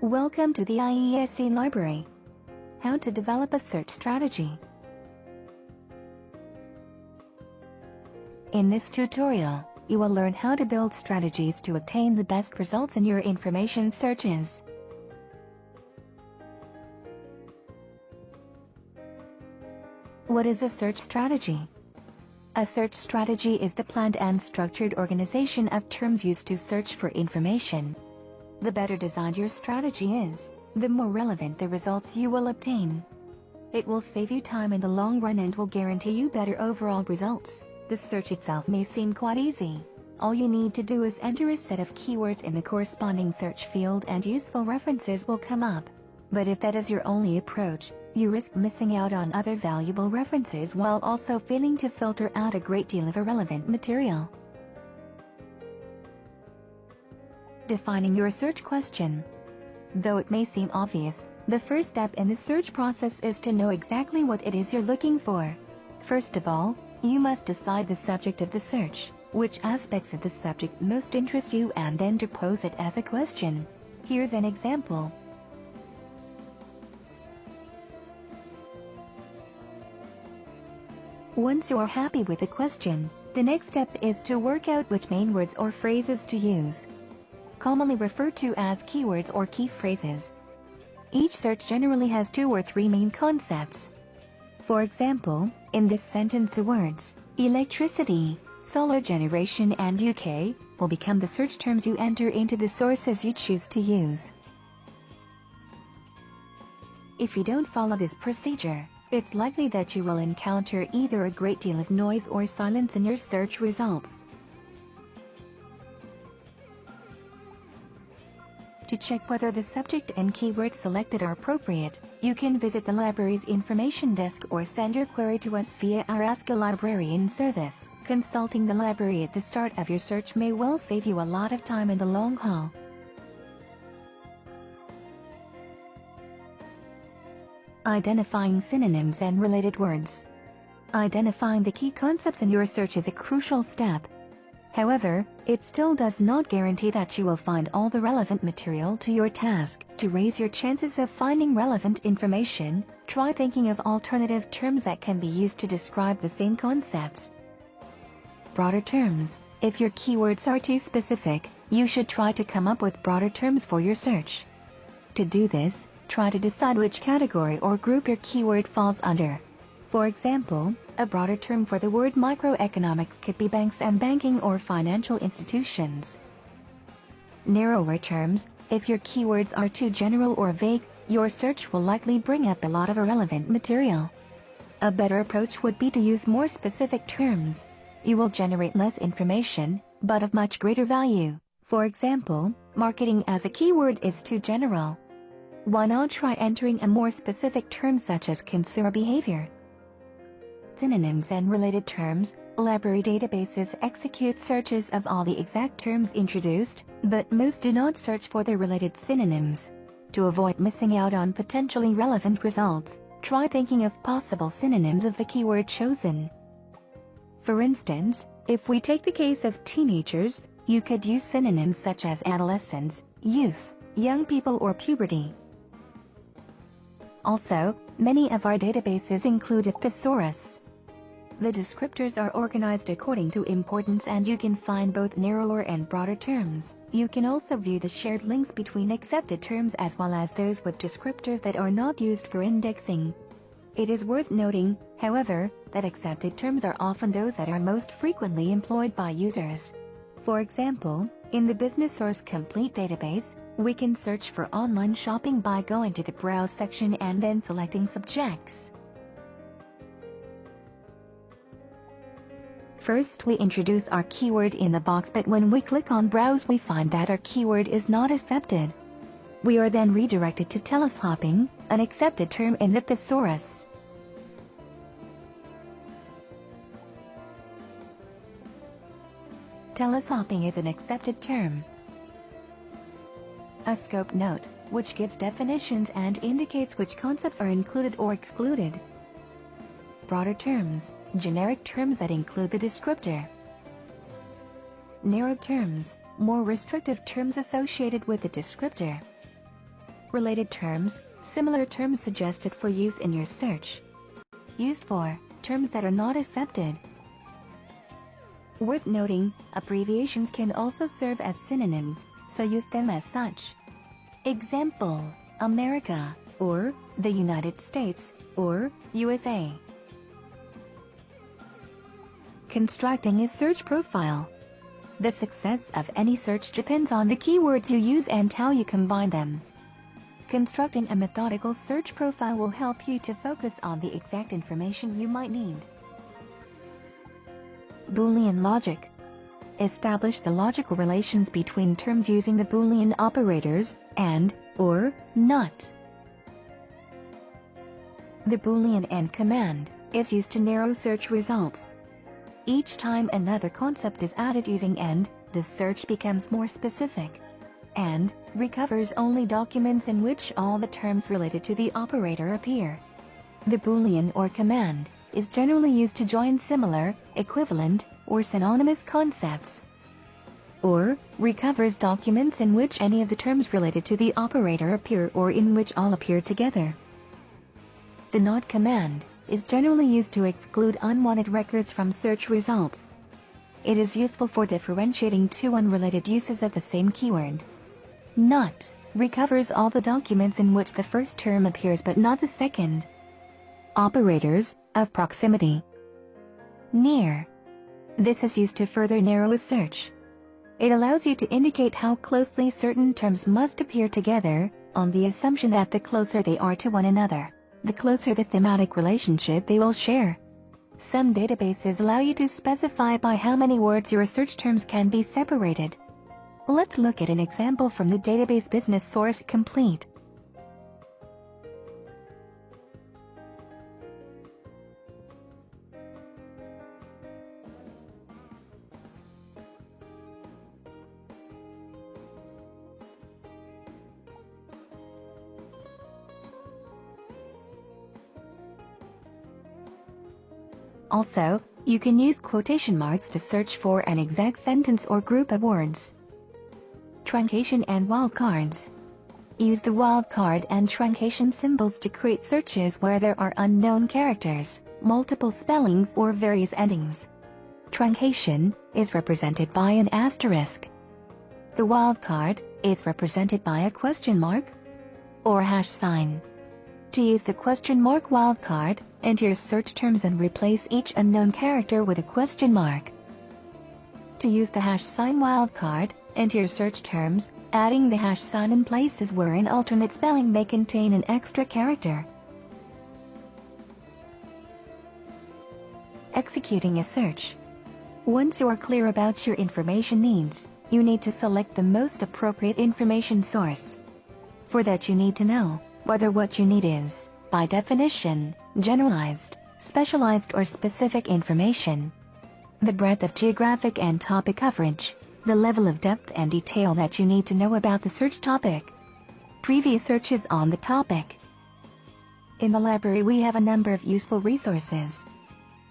Welcome to the IESE Library. How to develop a search strategy. In this tutorial, you will learn how to build strategies to obtain the best results in your information searches. What is a search strategy? A search strategy is the planned and structured organization of terms used to search for information. The better designed your strategy is, the more relevant the results you will obtain. It will save you time in the long run and will guarantee you better overall results. The search itself may seem quite easy. All you need to do is enter a set of keywords in the corresponding search field and useful references will come up. But if that is your only approach, you risk missing out on other valuable references while also failing to filter out a great deal of irrelevant material. Defining your search question. Though it may seem obvious, the first step in the search process is to know exactly what it is you're looking for. First of all, you must decide the subject of the search, which aspects of the subject most interest you, and then to pose it as a question. Here's an example. Once you're happy with the question, the next step is to work out which main words or phrases to use, commonly referred to as keywords or key phrases. Each search generally has 2 or 3 main concepts. For example, in this sentence the words electricity, solar generation and UK will become the search terms you enter into the sources you choose to use. If you don't follow this procedure, it's likely that you will encounter either a great deal of noise or silence in your search results. To check whether the subject and keywords selected are appropriate, you can visit the library's information desk or send your query to us via our Ask a Librarian service. Consulting the library at the start of your search may well save you a lot of time in the long haul. Identifying synonyms and related words. Identifying the key concepts in your search is a crucial step. However, it still does not guarantee that you will find all the relevant material to your task. To raise your chances of finding relevant information, try thinking of alternative terms that can be used to describe the same concepts. Broader terms. If your keywords are too specific, you should try to come up with broader terms for your search. To do this, try to decide which category or group your keyword falls under. For example, a broader term for the word microeconomics could be banks and banking or financial institutions. Narrower terms. If your keywords are too general or vague, your search will likely bring up a lot of irrelevant material. A better approach would be to use more specific terms. You will generate less information, but of much greater value. For example, marketing as a keyword is too general. Why not try entering a more specific term such as consumer behavior? Synonyms and related terms. Library databases execute searches of all the exact terms introduced, but most do not search for the related synonyms. To avoid missing out on potentially relevant results, try thinking of possible synonyms of the keyword chosen. For instance, if we take the case of teenagers, you could use synonyms such as adolescents, youth, young people or puberty. Also, many of our databases include a thesaurus. The descriptors are organized according to importance and you can find both narrower and broader terms. You can also view the shared links between accepted terms as well as those with descriptors that are not used for indexing. It is worth noting, however, that accepted terms are often those that are most frequently employed by users. For example, in the Business Source Complete database, we can search for online shopping by going to the Browse section and then selecting Subjects. First we introduce our keyword in the box, but when we click on Browse we find that our keyword is not accepted. We are then redirected to teleshopping, an accepted term in the thesaurus. Teleshopping is an accepted term. A scope note, which gives definitions and indicates which concepts are included or excluded. Broader terms. Generic terms that include the descriptor. Narrow terms. More restrictive terms associated with the descriptor. Related terms, similar terms suggested for use in your search. Used for terms that are not accepted. Worth noting, abbreviations can also serve as synonyms, so use them as such. Example, America, or the United States, or USA. Constructing a search profile. The success of any search depends on the keywords you use and how you combine them. Constructing a methodical search profile will help you to focus on the exact information you might need. Boolean logic. Establish the logical relations between terms using the Boolean operators and, or, not. The Boolean AND command is used to narrow search results. Each time another concept is added using AND, the search becomes more specific. AND recovers only documents in which all the terms related to the operator appear. The Boolean OR command is generally used to join similar, equivalent, or synonymous concepts. OR recovers documents in which any of the terms related to the operator appear or in which all appear together. The NOT command is generally used to exclude unwanted records from search results. It is useful for differentiating two unrelated uses of the same keyword. NOT recovers all the documents in which the first term appears but not the second. Operators of proximity. Near. This is used to further narrow a search. It allows you to indicate how closely certain terms must appear together, on the assumption that the closer they are to one another, the closer the thematic relationship they will share. Some databases allow you to specify by how many words your search terms can be separated. Let's look at an example from the database Business Source Complete. Also, you can use quotation marks to search for an exact sentence or group of words. Truncation and wildcards. Use the wildcard and truncation symbols to create searches where there are unknown characters, multiple spellings or various endings. Truncation is represented by an asterisk. The wildcard is represented by a question mark or hash sign. To use the question mark wildcard, enter your search terms and replace each unknown character with a question mark. To use the hash sign wildcard, enter your search terms, adding the hash sign in places where an alternate spelling may contain an extra character. Executing a search. Once you are clear about your information needs, you need to select the most appropriate information source. For that you need to know whether what you need is, by definition, generalized, specialized or specific information. The breadth of geographic and topic coverage. The level of depth and detail that you need to know about the search topic. Previous searches on the topic. In the library we have a number of useful resources.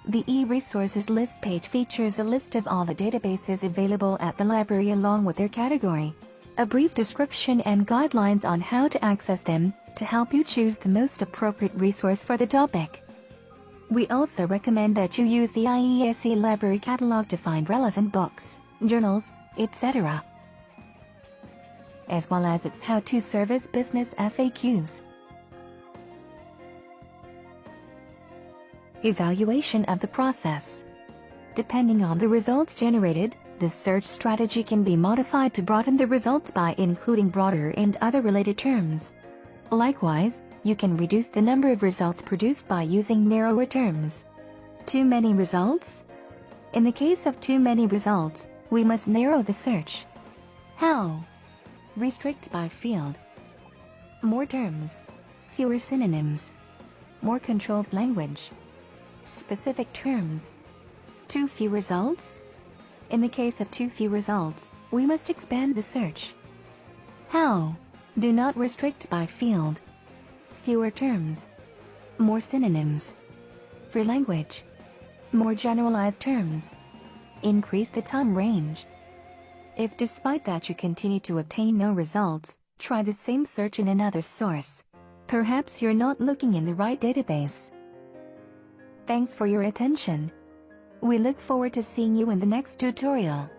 The e-resources list page features a list of all the databases available at the library along with their category, a brief description and guidelines on how to access them, to help you choose the most appropriate resource for the topic. We also recommend that you use the IESE library catalog to find relevant books, journals, etc., as well as its how-to service business FAQs. Evaluation of the process. Depending on the results generated, the search strategy can be modified to broaden the results by including broader and other related terms. Likewise, you can reduce the number of results produced by using narrower terms. Too many results? In the case of too many results, we must narrow the search. How? Restrict by field. More terms. Fewer synonyms. More controlled language. Specific terms. Too few results? In the case of too few results, we must expand the search. How? Do not restrict by field. Fewer terms. More synonyms. For language. More generalized terms. Increase the time range. If despite that you continue to obtain no results, Try the same search in another source. Perhaps you're not looking in the right database. Thanks for your attention. We look forward to seeing you in the next tutorial.